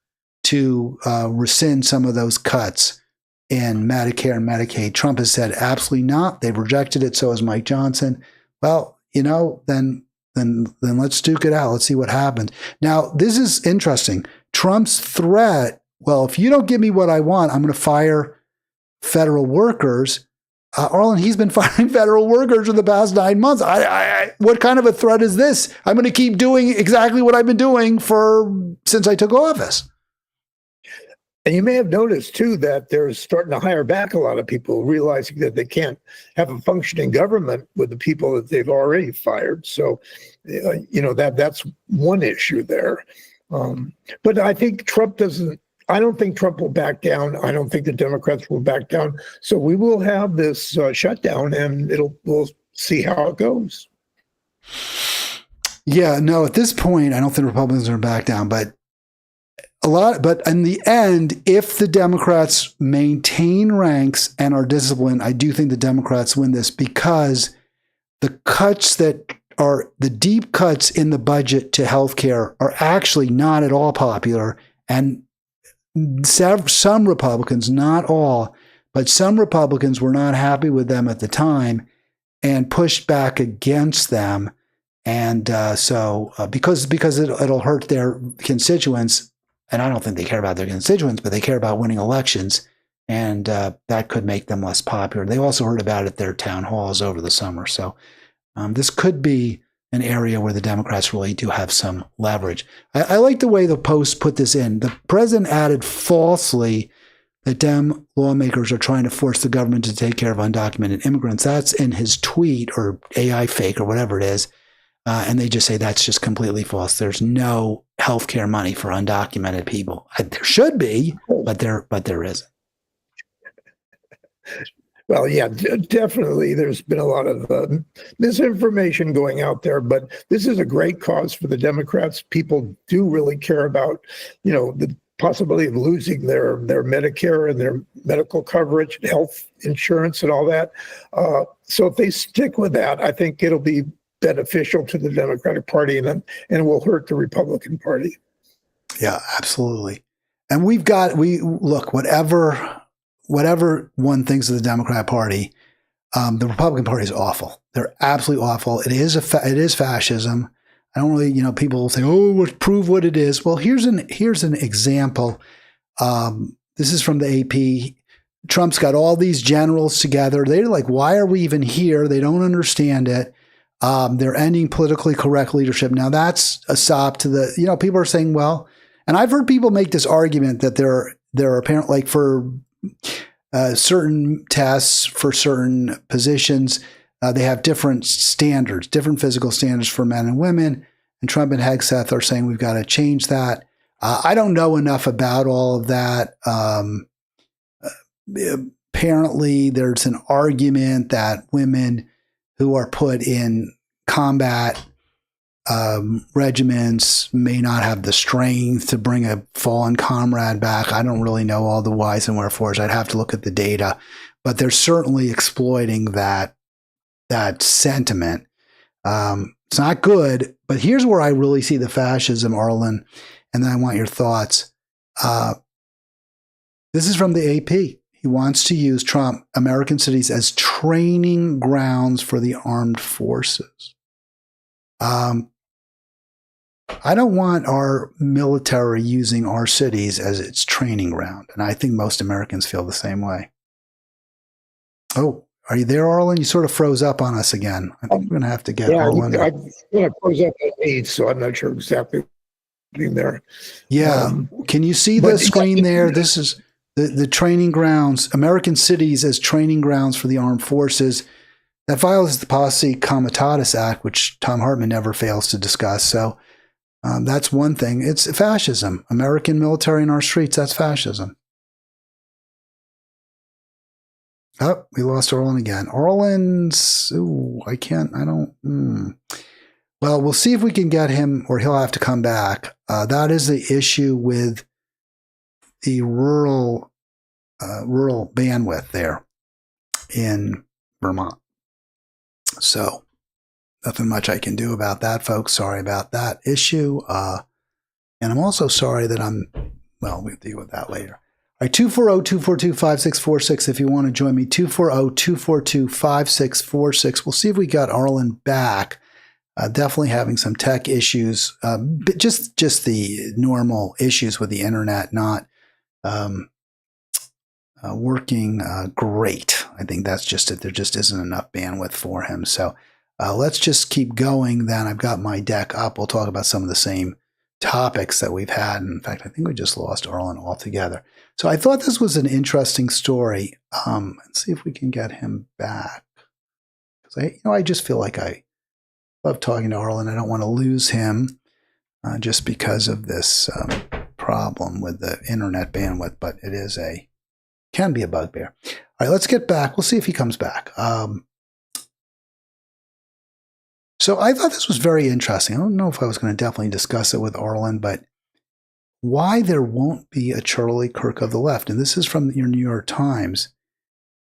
to rescind some of those cuts in Medicare and Medicaid. Trump has said absolutely not. They've rejected it. So has Mike Johnson. Well, then let's duke it out. Let's see what happens. Now, this is interesting. Trump's threat, well, if you don't give me what I want, I'm going to fire federal workers. Arlen, he's been firing federal workers for the past 9 months. What kind of a threat is this? I'm going to keep doing exactly what I've been doing since I took office. And you may have noticed, too, that they're starting to hire back a lot of people, realizing that they can't have a functioning government with the people that they've already fired. So, that's one issue there. But I think I don't think Trump will back down. I don't think the Democrats will back down. So we will have this shutdown, and we'll see how it goes. Yeah, no, at this point, I don't think Republicans are going to back down, but in the end, if the Democrats maintain ranks and are disciplined, I do think the Democrats win this, because the cuts that are the deep cuts in the budget to healthcare are actually not at all popular. And some Republicans, not all, but some Republicans were not happy with them at the time and pushed back against them. And because it'll hurt their constituents, and I don't think they care about their constituents, but they care about winning elections, and that could make them less popular. They also heard about it at their town halls over the summer. So this could be an area where the Democrats really do have some leverage. I like the way the Post put this in. The president added falsely that Dem lawmakers are trying to force the government to take care of undocumented immigrants. That's in his tweet, or AI fake, or whatever it is. And they just say that's just completely false. There's no healthcare money for undocumented people. There should be, but there isn't. Well, yeah, definitely. There's been a lot of misinformation going out there, but this is a great cause for the Democrats. People do really care about, the possibility of losing their Medicare and their medical coverage, health insurance, and all that. So if they stick with that, I think it'll be beneficial to the Democratic Party, and it will hurt the Republican Party. Yeah, absolutely. And look, whatever one thinks of the Democrat Party, the Republican Party is awful. They're absolutely awful. It is fascism. I don't really, people will say, "Oh, prove what it is." Well, here's an example. This is from the AP. Trump's got all these generals together. They're like, "Why are we even here?" They don't understand it. They're ending politically correct leadership. Now that's a sop to the, people are saying, well, and I've heard people make this argument that there are apparently, like, for certain tests, for certain positions, they have different standards, different physical standards for men and women. And Trump and Hegseth are saying we've got to change that. I don't know enough about all of that. Apparently, there's an argument that women who are put in combat regiments may not have the strength to bring a fallen comrade back. I don't really know all the whys and wherefores. I'd have to look at the data, but they're certainly exploiting that sentiment. It's not good, but here's where I really see the fascism, Arlen, and then I want your thoughts. This is from the AP. He wants to use American cities as training grounds for the armed forces. I don't want our military using our cities as its training ground, and I think most Americans feel the same way. Oh, are you there, Arlen? You sort of froze up on us again. I think we're going to have to get Arlen. I froze up at me, so I'm not sure exactly being there. Yeah. Can you see the screen there? This is the training grounds, American cities as training grounds for the armed forces. That violates the Posse Comitatus Act, which Tom Hartman never fails to discuss. So that's one thing. It's fascism. American military in our streets, that's fascism. Oh, we lost Arlen again. Arlen's, Well, we'll see if we can get him, or he'll have to come back. That is the issue with the rural bandwidth there in Vermont. So nothing much I can do about that, folks. Sorry about that issue. And I'm also sorry that we'll deal with that later. All right, 240-242-5646 if you want to join me. 240-242-5646. We'll see if we got Arlen back. Definitely having some tech issues, but just the normal issues with the internet not working great. I think that's just it. There just isn't enough bandwidth for him. So let's just keep going then. I've got my deck up. We'll talk about some of the same topics that we've had. In fact, I think we just lost Arlen altogether. So I thought this was an interesting story. Let's see if we can get him back. Because I just feel like I love talking to Arlen. I don't want to lose him just because of this problem with the internet bandwidth, but it can be a bugbear. All right, let's get back. We'll see if he comes back. So I thought this was very interesting. I don't know if I was going to definitely discuss it with Arlen, but why there won't be a Charlie Kirk of the left. And this is from your New York Times.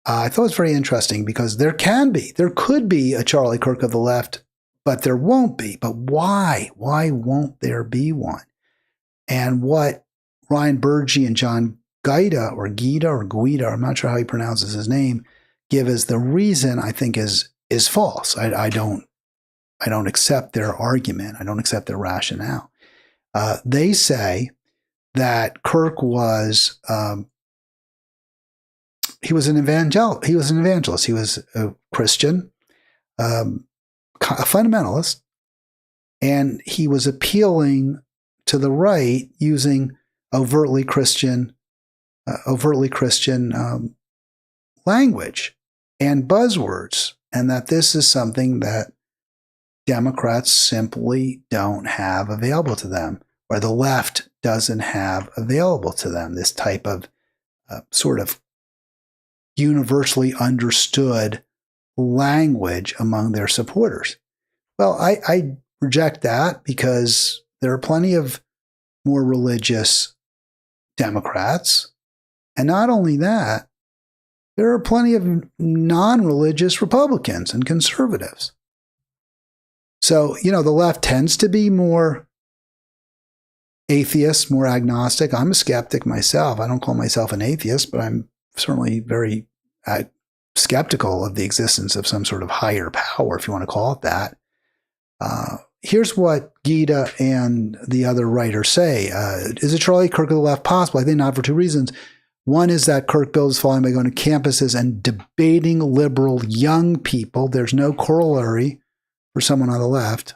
I thought it was very interesting because there could be a Charlie Kirk of the left, but there won't be. But why? Why won't there be one? And what Ryan Burgi and John Guida, I'm not sure how he pronounces his name, give as the reason, I think is false. I don't accept their argument. I don't accept their rationale. They say that Kirk was he was an evangelist. He was a Christian, a fundamentalist, and he was appealing to the right using overtly Christian language and buzzwords, and that this is something that Democrats simply don't have available to them, or the left doesn't have available to them, this type of sort of universally understood language among their supporters. Well, I reject that because there are plenty of more religious Democrats. And not only that, there are plenty of non-religious Republicans and conservatives. So, the left tends to be more atheist, more agnostic. I'm a skeptic myself. I don't call myself an atheist, but I'm certainly very skeptical of the existence of some sort of higher power, if you want to call it that. Here's what Gita and the other writers say. Is a Charlie Kirk of the left possible? I think not, for two reasons. One is that Kirk builds following by going to campuses and debating liberal young people. There's no corollary for someone on the left.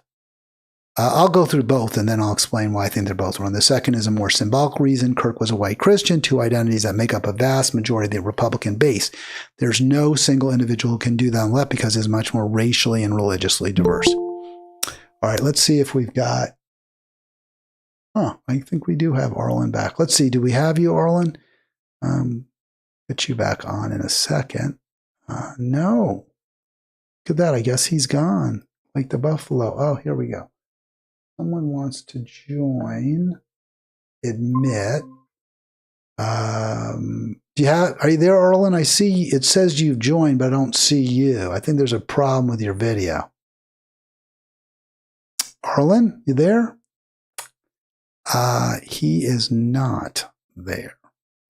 I'll go through both and then I'll explain why I think they're both wrong. The second is a more symbolic reason. Kirk was a white Christian, two identities that make up a vast majority of the Republican base. There's no single individual who can do that on the left because it's much more racially and religiously diverse. All right, let's see if we've got... I think we do have Arlen back. Let's see, do we have you, Arlen? Get you back on in a second. No. Look at that, I guess he's gone. Like the buffalo. Oh, here we go. Someone wants to join. Admit. Are you there, Arlen? I see it says you've joined, but I don't see you. I think there's a problem with your video. Arlen, you there? He is not there.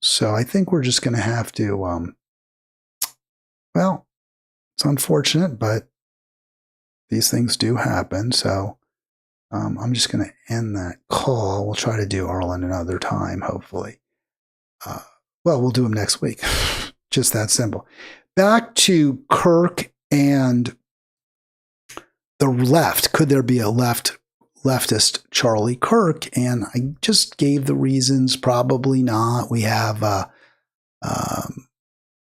So I think we're just going to have to, well, it's unfortunate, but these things do happen. So I'm just going to end that call. We'll try to do Arlen another time, hopefully. We'll do him next week. Just that simple. Back to Kirk and the left. Could there be a leftist Charlie Kirk? And I just gave the reasons. Probably not. We have,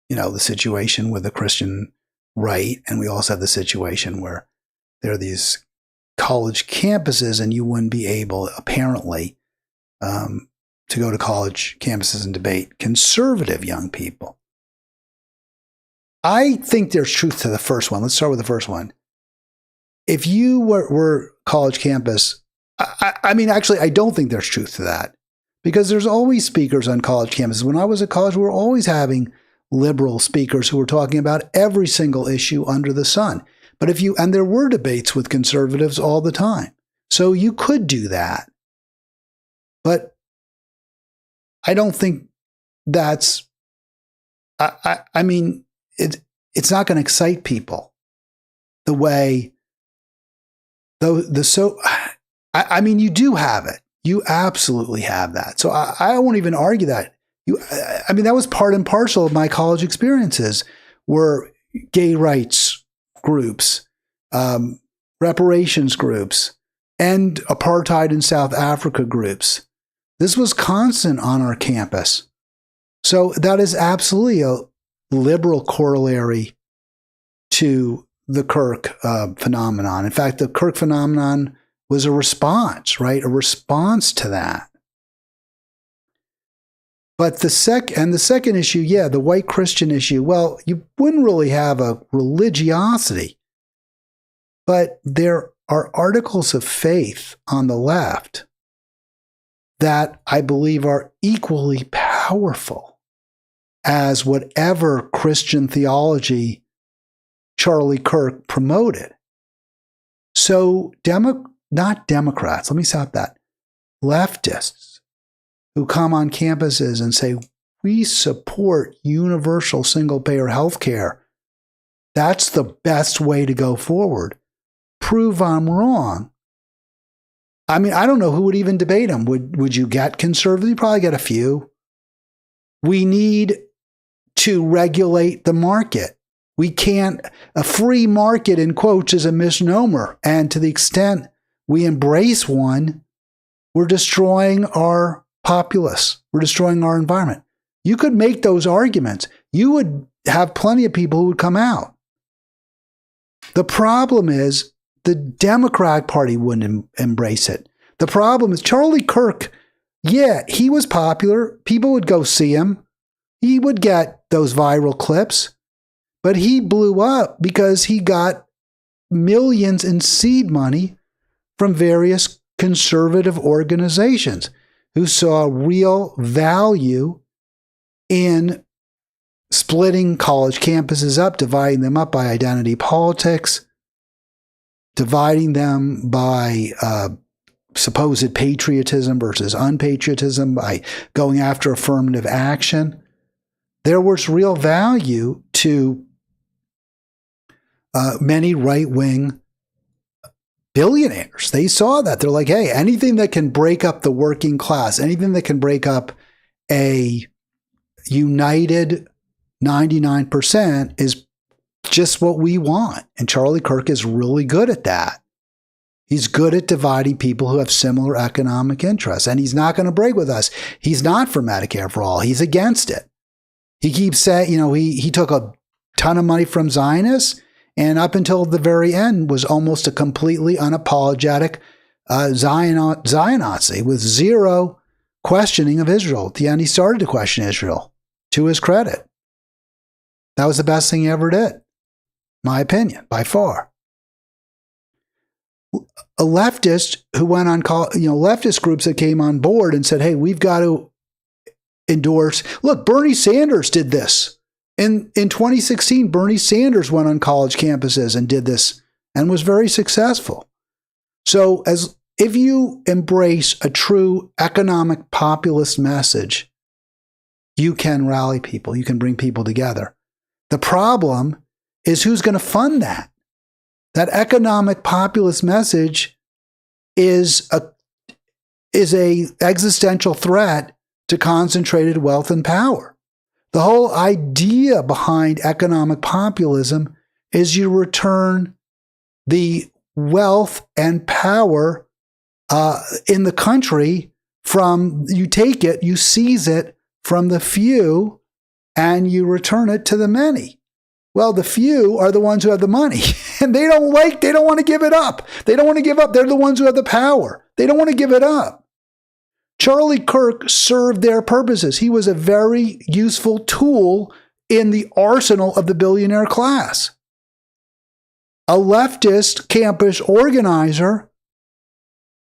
the situation with the Christian right, and we also have the situation where there are these college campuses, and you wouldn't be able, apparently, to go to college campuses and debate conservative young people. I think there's truth to the first one. Let's start with the first one. If you were college campus, I mean, actually, I don't think there's truth to that, because there's always speakers on college campuses. When I was at college, we were always having liberal speakers who were talking about every single issue under the sun. But and there were debates with conservatives all the time. So you could do that. But I don't think that's, I mean, it's not going to excite people the way, I mean, you do have it. You absolutely have that. So I won't even argue that. I mean, that was part and parcel of my college experiences, were gay rights groups, reparations groups, and apartheid in South Africa groups. This was constant on our campus. So that is absolutely a liberal corollary to the Kirk phenomenon. In fact, the Kirk phenomenon was a response, right? A response to that. But the second issue, yeah, the white Christian issue, well, you wouldn't really have a religiosity, but there are articles of faith on the left that I believe are equally powerful as whatever Christian theology Charlie Kirk promoted. So not Democrats, let me stop that, leftists who come on campuses and say, we support universal single-payer health care. That's the best way to go forward. Prove I'm wrong. I mean, I don't know who would even debate them. Would you get conservative? You probably get a few. We need to regulate the market. We can't, a free market in quotes is a misnomer. And to the extent we embrace one, we're destroying our populace. We're destroying our environment. You could make those arguments. You would have plenty of people who would come out. The problem is the Democratic Party wouldn't embrace it. The problem is Charlie Kirk, yeah, he was popular. People would go see him. He would get those viral clips. But he blew up because he got millions in seed money from various conservative organizations who saw real value in splitting college campuses up, dividing them up by identity politics, dividing them by supposed patriotism versus unpatriotism, by going after affirmative action. There was real value to many right-wing billionaires. They saw that. They're like, hey, anything that can break up the working class, anything that can break up a united 99% is just what we want. And Charlie Kirk is really good at that. He's good at dividing people who have similar economic interests. And he's not going to break with us. He's not for Medicare for all. He's against it. He keeps saying, he took a ton of money from Zionists, and up until the very end was almost a completely unapologetic Zionazi with zero questioning of Israel. At the end, he started to question Israel, to his credit. That was the best thing he ever did, my opinion, by far. A leftist who went on, leftist groups that came on board and said, hey, we've got to endorse. Look, Bernie Sanders did this. In 2016, Bernie Sanders went on college campuses and did this and was very successful. So if you embrace a true economic populist message, you can rally people. You can bring people together. The problem is who's going to fund that? That economic populist message is a existential threat to concentrated wealth and power. The whole idea behind economic populism is you return the wealth and power in the country you take it, you seize it from the few, and you return it to the many. Well, the few are the ones who have the money, and they don't want to give it up. They don't want to give up. They're the ones who have the power. They don't want to give it up. Charlie Kirk served their purposes. He was a very useful tool in the arsenal of the billionaire class. A leftist campus organizer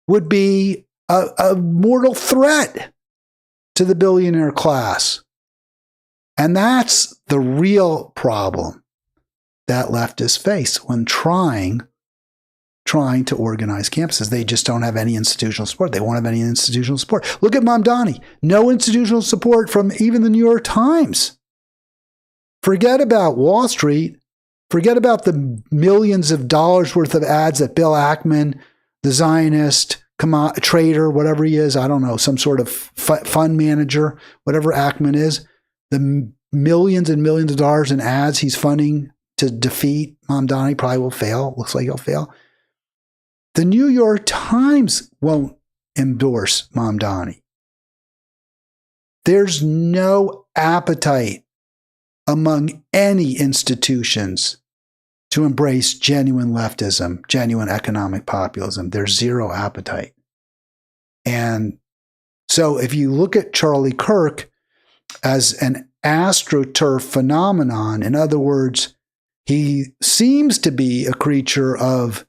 would be a mortal threat to the billionaire class. And that's the real problem that leftists face when trying to organize campuses. They just don't have any institutional support. They won't have any institutional support. Look at Mamdani. No institutional support from even the New York Times. Forget about Wall Street. Forget about the millions of dollars worth of ads that Bill Ackman, the Zionist trader, whatever he is, I don't know, some sort of fund manager, whatever Ackman is, the millions and millions of dollars in ads he's funding to defeat Mamdani probably will fail. Looks like he'll fail. The New York Times won't endorse Mamdani. There's no appetite among any institutions to embrace genuine leftism, genuine economic populism. There's zero appetite. And so if you look at Charlie Kirk as an astroturf phenomenon, in other words, he seems to be a creature of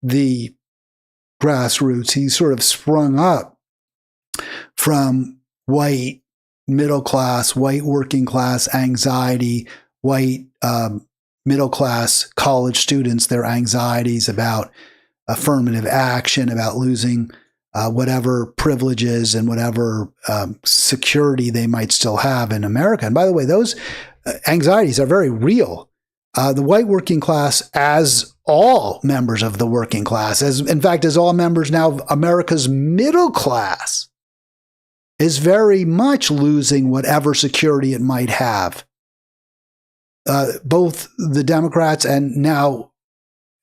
the grassroots. He sort of sprung up from white middle class, white working class anxiety, white middle class college students, their anxieties about affirmative action, about losing whatever privileges and whatever security they might still have in America. And by the way, those anxieties are very real. The white working class, as all members of the working class, as in fact, as all members now of America's middle class, is very much losing whatever security it might have. Both the Democrats and now,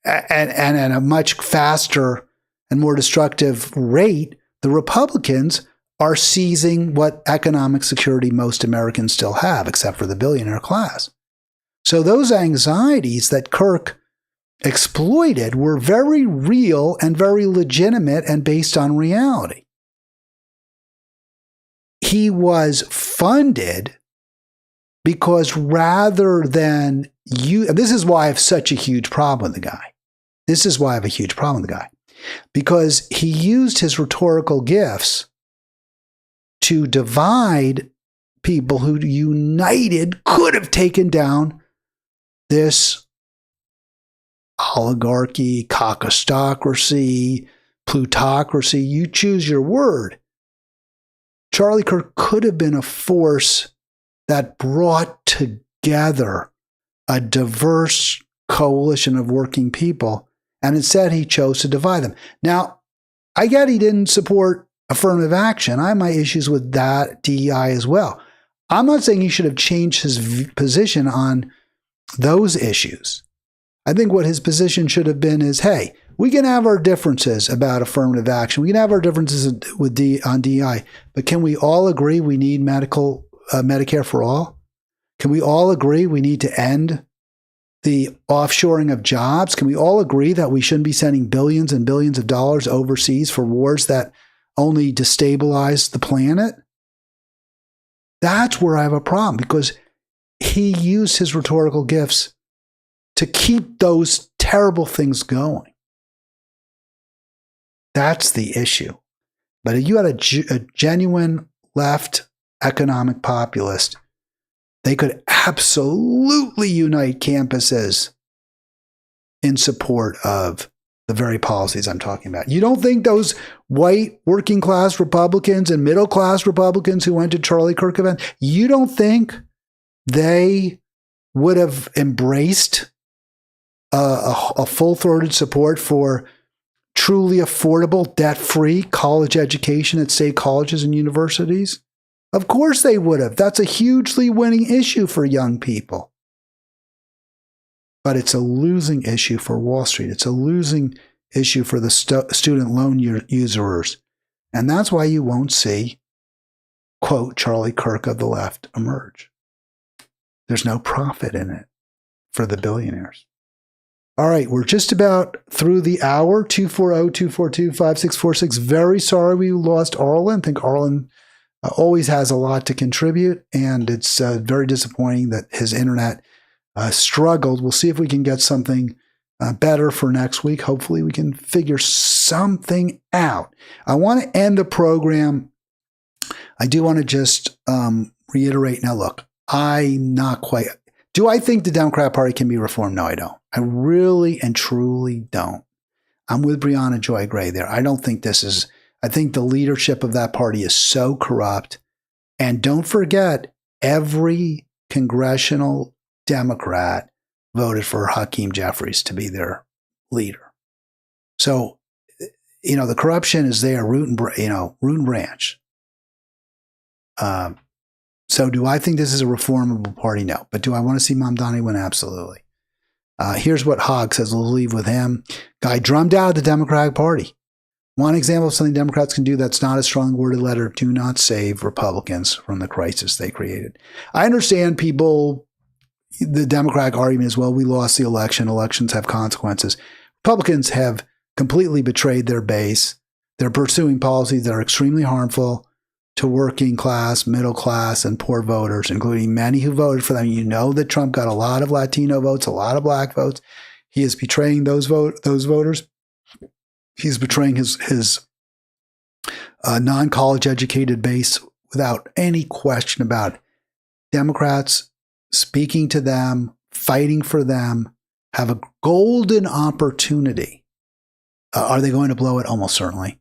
and at a much faster and more destructive rate, the Republicans are seizing what economic security most Americans still have, except for the billionaire class. So those anxieties that Kirk exploited were very real and very legitimate and based on reality. He was funded because rather than and this is why I have such a huge problem with the guy. This is why I have a huge problem with the guy. Because he used his rhetorical gifts to divide people who united could have taken down this oligarchy, cockostocracy, plutocracy, you choose your word. Charlie Kirk could have been a force that brought together a diverse coalition of working people, and instead he chose to divide them. Now, I get he didn't support affirmative action. I have my issues with that DEI as well. I'm not saying he should have changed his position on those issues. I think what his position should have been is, hey, we can have our differences about affirmative action. We can have our differences on DEI, but can we all agree we need Medicare for all? Can we all agree we need to end the offshoring of jobs? Can we all agree that we shouldn't be sending billions and billions of dollars overseas for wars that only destabilize the planet? That's where I have a problem, because he used his rhetorical gifts to keep those terrible things going. That's the issue. But if you had a genuine left economic populist, they could absolutely unite campuses in support of the very policies I'm talking about. You don't think those white working class Republicans and middle class Republicans who went to Charlie Kirk event, you don't think they would have embraced a full-throated support for truly affordable, debt-free college education at state colleges and universities? Of course they would have. That's a hugely winning issue for young people. But it's a losing issue for Wall Street. It's a losing issue for the student loan usurers. And that's why you won't see, quote, Charlie Kirk of the left emerge. There's no profit in it for the billionaires. All right, we're just about through the hour, 240-242-5646. Very sorry we lost Arlen. I think Arlen always has a lot to contribute, and it's very disappointing that his internet struggled. We'll see if we can get something better for next week. Hopefully we can figure something out. I want to end the program. I do want to just reiterate. Now, look, I'm not quite... Do I think the Democrat Party can be reformed? No, I don't. I really and truly don't. I'm with Brianna Joy Gray there. I don't think this is... I think the leadership of that party is so corrupt. And don't forget, every congressional Democrat voted for Hakeem Jeffries to be their leader. So, the corruption is there, root and branch. So do I think this is a reformable party? No. But do I want to see Mamdani win? Absolutely. Here's what Hogg says. We'll leave with him. Guy drummed out of the Democratic Party. One example of something Democrats can do that's not a strong worded letter: do not save Republicans from the crisis they created. I understand people, the Democratic argument is, well, we lost the election. Elections have consequences. Republicans have completely betrayed their base. They're pursuing policies that are extremely harmful to working class, middle class, and poor voters, including many who voted for them. You know that Trump got a lot of Latino votes, a lot of black votes. He is betraying those voters. He's betraying his non-college educated base without any question about it. Democrats speaking to them, fighting for them, have a golden opportunity. Are they going to blow it? Almost certainly.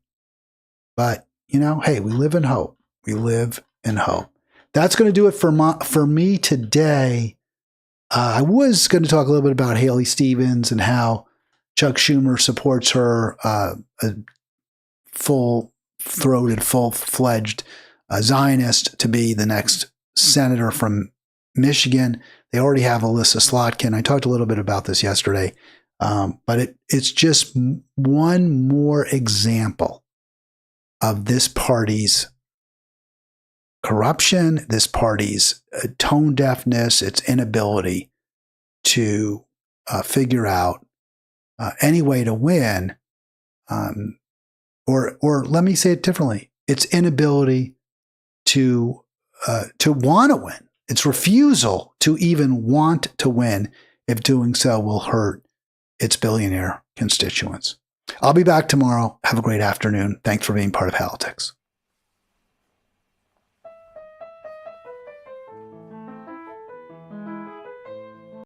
But, hey, we live in hope. We live in hope. That's going to do it for me today. I was going to talk a little bit about Haley Stevens and how Chuck Schumer supports her, a full-throated, full-fledged Zionist, to be the next senator from Michigan. They already have Alyssa Slotkin. I talked a little bit about this yesterday, but it's just one more example of this party's corruption, this party's tone deafness, its inability to figure out any way to win, or let me say it differently: its inability to want to win, its refusal to even want to win, if doing so will hurt its billionaire constituents. I'll be back tomorrow. Have a great afternoon. Thanks for being part of Halitics.